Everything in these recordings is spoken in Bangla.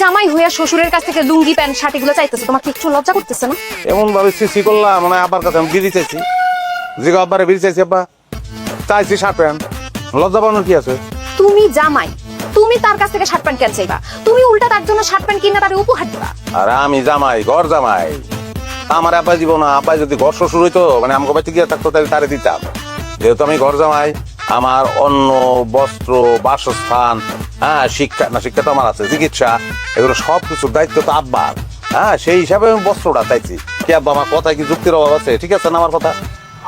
জামাই হইয়া শ্বশুরের কাছ থেকে লুঙ্গি প্যান্ট শার্ট এগুলো চাইতেছে, তোমার কি একটু লজ্জা করতেছে না? এমন ভাবে সিসি করলাম মানে আব্বার কাছে আমি বিড়ি চাইছি, জিগা আব্বারে বিড়ি চাইছি, আব্বা চাইছি শার্ট প্যান্ট, লজ্জা পাওয়ানোর কি আছে? তুমি জামাই, তুমি তার কাছ থেকে শার্ট প্যান্ট কেন চাইবা? তুমি উল্টা তার জন্য শার্ট প্যান্ট কিনে তারে উপহার দিবা। আর আমি জামাই, ঘর জামাই, আমার আব্বাই দিব না? আব্বাই যদি ঘর শ্বশুর হইতো মানে আমাকে বাড়িতে গিয়ে থাকতো তাহলে তারে দিতাম। যেহেতু আমি ঘর জামাই, আমার অন্ন, বস্ত্র, বাসস্থান, হ্যাঁ শিক্ষা, না শিক্ষা তো আমার আছে, চিকিৎসা, এগুলো সব কিছুর দায়িত্ব তো আব্বার। হ্যাঁ সেই হিসাবে আমি বস্ত্রটা চাইছি। কি আব্বা আমার কথায় কি যুক্তির অভাব আছে? ঠিক আছে না আমার কথা?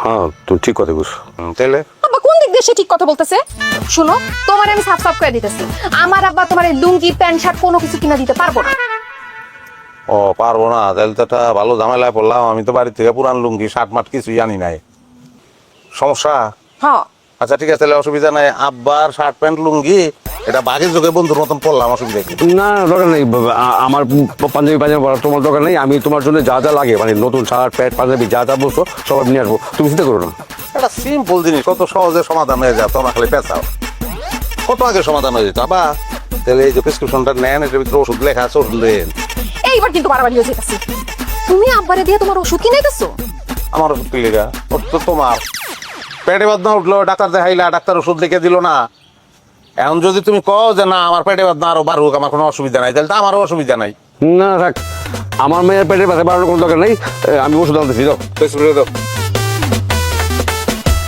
হ্যাঁ তুই ঠিক কথা বুঝ। তাইলে আব্বা কোন দিক দিয়ে সে ঠিক কথা বলতেছে? শুনো, তোমার আমি সাফ সাফ করে দিতেছি, আমার আব্বা তোমার এই লুঙ্গি প্যান্ট শার্ট কোনো কিছু কিনা দিতে পারবো না। ও পারবো না? তাহলে তো একটা ভালো ঝামেলায় পড়লাম। আমি তো বাড়ি থেকে পুরান লুঙ্গি শার্ট মাট কিছুই আনি নাই। সমস্যা? হ্যাঁ আচ্ছা ঠিক আছে, তাহলে অসুবিধা নাই। আব্বার শার্ট প্যান্ট লুঙ্গি এটা বাঘের যোগে বন্ধুর মতন পড়লাম, অসুবিধা কি? না দরকার নেই, আমার পাঞ্জাবি পাঞ্জাবি পড়ার তোমার দরকার নেই। আমি তোমার জন্য যা যা লাগে মানে নতুন শার্ট প্যান্ট পাঞ্জাবি যা যা বলছো সব নিয়ে আসবো, তুমি চিন্তা করো না। একটা সিম্পল জিনিস কত সহজে সমাধান হয়ে যায়, তোমরা খালি পেঁচাও। কত আগে সমাধান হয়ে যেত। আবার তাহলে এই যে প্রেসক্রিপশনটা নেন, এটার ভিতরে ওষুধ লেখা আছে, ওষুধ দেন। এইবার কিন্তু বাড়াবাড়ি হয়ে যেতেছে। তুমি আব্বারে দিয়ে তোমার ওষুধ কিনাইতেছো? আমার ওষুধ কি লেখা? ওর তো তোমার পেটে বেদনা উঠলো, ডাক্তার দেখাইলা, ডাক্তার ওষুধ লিখে দিল না। এখন যদি তুমি কও যে না আমার পেটে বেদনা আরো বাড়ুক, আমার কোনো অসুবিধা নাই, তাহলে তো আমারও অসুবিধা নাই। না থাক, আমার মেয়ের পেটের ব্যথা বাড়ানোর কোনো দরকার নেই। আমি ওষুধ আনতেছি, দাও প্রেসক্রিপশন দাও।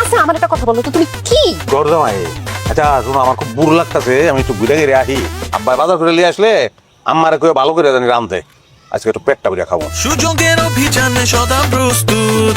আচ্ছা আমার একটা কথা বলো তো, তুমি কি ঘর জামাই? আচ্ছা শোনো, আমার খুব বুড় লাগতেছে, আমি একটু ঘুরে ঘিরে আহি। আব্বা বাজার করে নিয়ে আসলে আম্মারে কেউ ভালো করে জানি রাঁধতে, আজকে একটু পেটটা বুঝে খাবো। সুযোগের অভিযানে সদা প্রস্তুত।